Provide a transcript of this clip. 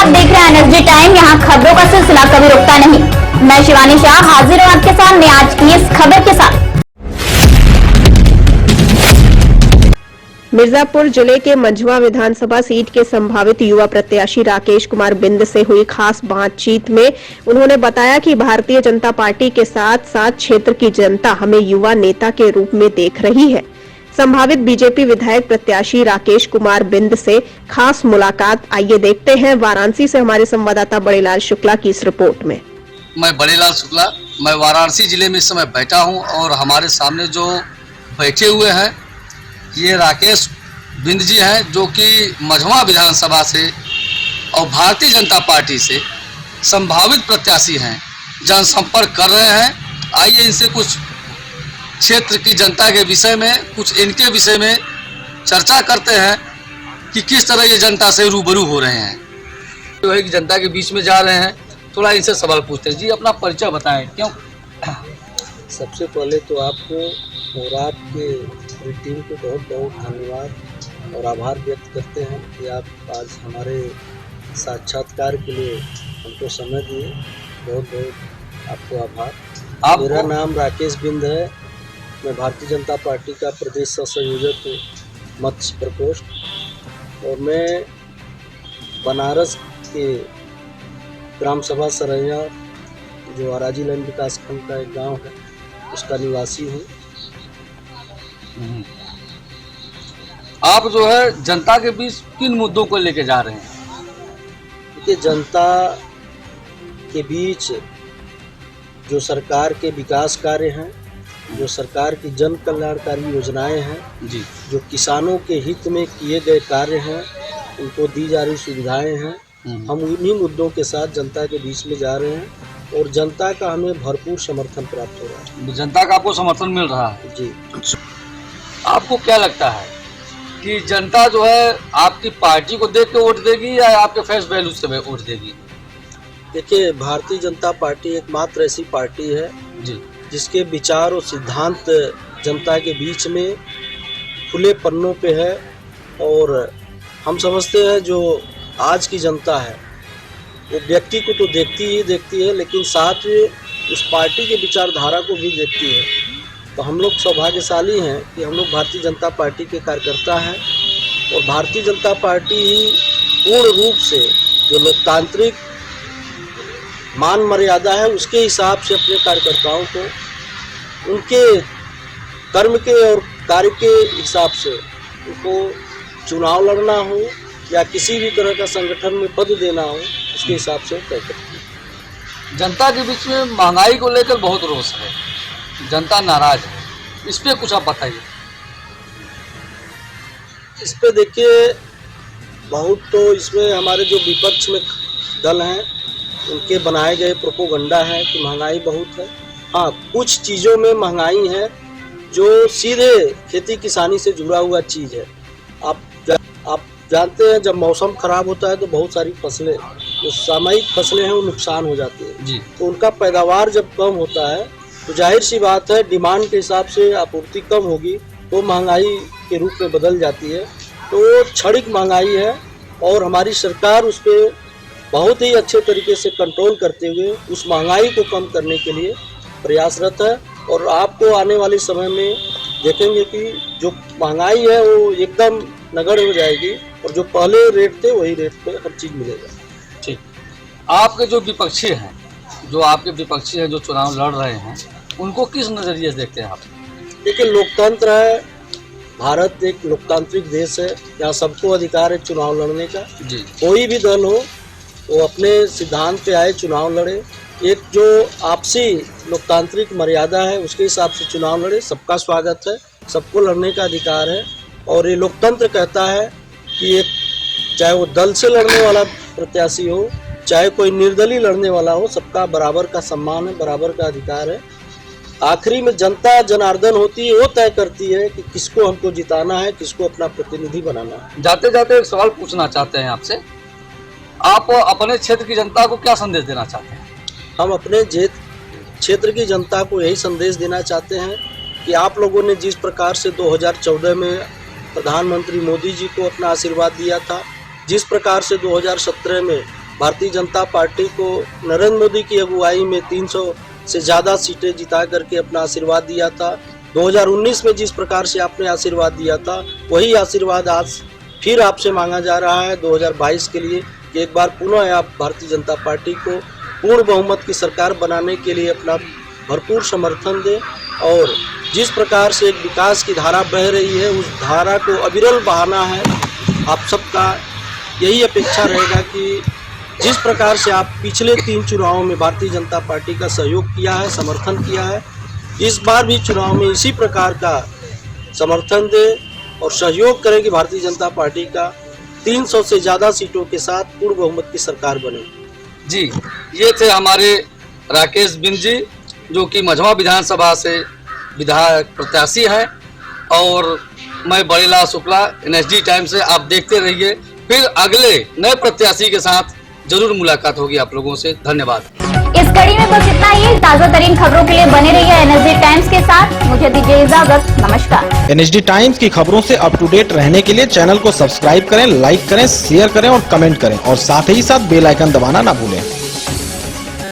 आप देख रहे हैं एनएसडी टाइम। यहाँ खबरों का सिलसिला कभी रुकता नहीं। मैं शिवानी शाह हाजिर हूँ आपके सामने आज की इस खबर के साथ। मिर्जापुर जिले के मंझवा विधानसभा सीट के संभावित युवा प्रत्याशी राकेश कुमार बिंद से हुई खास बातचीत में उन्होंने बताया कि भारतीय जनता पार्टी के साथ साथ क्षेत्र की जनता हमें युवा नेता के रूप में देख रही है। संभावित बीजेपी विधायक प्रत्याशी राकेश कुमार बिंद से खास मुलाकात, आइए देखते हैं वाराणसी से हमारे संवाददाता बड़ेलाल शुक्ला की इस रिपोर्ट में। मैं बड़ेलाल शुक्ला, मैं वाराणसी जिले में इस समय बैठा हूं और हमारे सामने जो बैठे हुए हैं ये राकेश बिंद जी हैं, जो कि मंझवा विधानसभा से और भारतीय जनता पार्टी से संभावित प्रत्याशी हैं, जनसंपर्क कर रहे हैं। आइए इनसे कुछ क्षेत्र की जनता के विषय में, कुछ इनके विषय में चर्चा करते हैं कि किस तरह ये जनता से रूबरू हो रहे हैं। जो है कि जनता के बीच में जा रहे हैं, थोड़ा इनसे सवाल पूछते हैं। जी, अपना परिचय बताएं। क्यों? सबसे पहले तो आपको और आपके पूरी टीम को बहुत बहुत धन्यवाद और आभार व्यक्त करते हैं कि आप आज हमारे साक्षात्कार के लिए हमको समय दिए। बहुत बहुत आपको आभार। मेरा नाम राकेश बिंद है। मैं भारतीय जनता पार्टी का प्रदेश सह संयोजक हूँ, मत्स्य प्रकोष्ठ, और मैं बनारस के ग्राम सभा सरैया, जो अराजी लाइन विकास खंड का एक गांव है, उसका निवासी हूँ। आप जो है जनता के बीच किन मुद्दों को लेके जा रहे हैं? देखिए, जनता के बीच जो सरकार के विकास कार्य हैं, जो सरकार की जन कल्याणकारी योजनाएं हैं जी, जो किसानों के हित में किए गए कार्य हैं, उनको दी जा रही सुविधाएं हैं, हम उन्हीं मुद्दों के साथ जनता के बीच में जा रहे हैं और जनता का हमें भरपूर समर्थन प्राप्त हो रहा है। जनता का आपको समर्थन मिल रहा है जी। आपको क्या लगता है कि जनता जो है आपकी पार्टी को देख के वोट देगी या आपके फेस वैल्यू से वोट देगी? देखिए, भारतीय जनता पार्टी एकमात्र ऐसी पार्टी है जी, जिसके विचार और सिद्धांत जनता के बीच में खुले पन्नों पे है। और हम समझते हैं जो आज की जनता है वो व्यक्ति को तो देखती है, लेकिन साथ में उस पार्टी के विचारधारा को भी देखती है। तो हम लोग सौभाग्यशाली हैं कि हम लोग भारतीय जनता पार्टी के कार्यकर्ता हैं और भारतीय जनता पार्टी ही पूर्ण रूप से जो लोकतांत्रिक मान मर्यादा है उसके हिसाब से अपने कार्यकर्ताओं को उनके कर्म के और कार्य के हिसाब से उनको चुनाव लड़ना हो या किसी भी तरह का संगठन में पद देना हो, उसके हिसाब से तय करती है। जनता के बीच में महंगाई को लेकर बहुत रोष है, जनता नाराज है, इस पे कुछ आप बताइए। इस पे देखिए, बहुत तो इसमें हमारे जो विपक्ष में दल हैं उनके बनाए गए प्रोपोगंडा है कि महंगाई बहुत है। हाँ, कुछ चीज़ों में महंगाई है जो सीधे खेती किसानी से जुड़ा हुआ चीज़ है। आप जानते हैं जब मौसम खराब होता है तो बहुत सारी फसलें, जो सामयिक फसलें हैं, वो नुकसान हो जाती है जी। तो उनका पैदावार जब कम होता है तो जाहिर सी बात है डिमांड के हिसाब से आपूर्ति कम होगी तो महंगाई के रूप में बदल जाती है। तो क्षणिक महंगाई है और हमारी सरकार उस पर बहुत ही अच्छे तरीके से कंट्रोल करते हुए उस महंगाई को कम करने के लिए प्रयासरत है। और आपको आने वाले समय में देखेंगे कि जो महंगाई है वो एकदम नगण्य हो जाएगी और जो पहले रेट थे वही रेट पे हर चीज़ मिलेगा। ठीक। आपके जो विपक्षी हैं, जो चुनाव लड़ रहे हैं, उनको किस नज़रिए से देखते हैं आप? देखिए, लोकतंत्र है, भारत एक लोकतांत्रिक देश है, यहाँ सबको अधिकार है चुनाव लड़ने का। जी। कोई भी दल हो वो अपने सिद्धांत पे आए, चुनाव लड़े। एक जो आपसी लोकतांत्रिक मर्यादा है उसके हिसाब से चुनाव लड़े। सबका स्वागत है, सबको लड़ने का अधिकार है। और ये लोकतंत्र कहता है कि एक चाहे वो दल से लड़ने वाला प्रत्याशी हो, चाहे कोई निर्दलीय लड़ने वाला हो, सबका बराबर का सम्मान है, बराबर का अधिकार है। आखिरी में जनता जनार्दन होती है, वो तय करती है कि किसको हमको जिताना है, किसको अपना प्रतिनिधि बनाना है। जाते जाते एक सवाल पूछना चाहते हैं आपसे, आप अपने क्षेत्र की जनता को क्या संदेश देना चाहते हैं? हम अपने क्षेत्र की जनता को यही संदेश देना चाहते हैं कि आप लोगों ने जिस प्रकार से 2014 में प्रधानमंत्री मोदी जी को अपना आशीर्वाद दिया था, जिस प्रकार से 2017 में भारतीय जनता पार्टी को नरेंद्र मोदी की अगुवाई में 300 से ज़्यादा सीटें जिता करके अपना आशीर्वाद दिया था। 2019 में जिस प्रकार से आपने आशीर्वाद दिया था, वही आशीर्वाद आज फिर आपसे मांगा जा रहा है 2022 के लिए कि एक बार पुनः आप भारतीय जनता पार्टी को पूर्ण बहुमत की सरकार बनाने के लिए अपना भरपूर समर्थन दें और जिस प्रकार से एक विकास की धारा बह रही है, उस धारा को अविरल बहाना है। आप सबका यही अपेक्षा रहेगा कि जिस प्रकार से आप पिछले 3 चुनावों में भारतीय जनता पार्टी का सहयोग किया है, समर्थन किया है, इस बार भी चुनाव में इसी प्रकार का समर्थन दें और सहयोग करें कि भारतीय जनता पार्टी का 300 से ज़्यादा सीटों के साथ पूर्ण बहुमत की सरकार बने। जी, ये थे हमारे राकेश बिंद जी, जो कि मझवा विधानसभा से विधायक प्रत्याशी हैं। और मैं बड़ीलाल शुक्ला, NSD टाइम से। आप देखते रहिए, फिर अगले नए प्रत्याशी के साथ जरूर मुलाकात होगी आप लोगों से। धन्यवाद। इस कड़ी में बस इतना ही। ताजा तरीन खबरों के लिए बने रहिए NSD टाइम्स के साथ। मुझे दीजिए इजाजत। नमस्कार। NSD टाइम्स की खबरों से अप टू डेट रहने के लिए चैनल को सब्सक्राइब करें, लाइक करें, शेयर करें और कमेंट करें और साथ ही साथ बेल आइकन दबाना ना भूलें।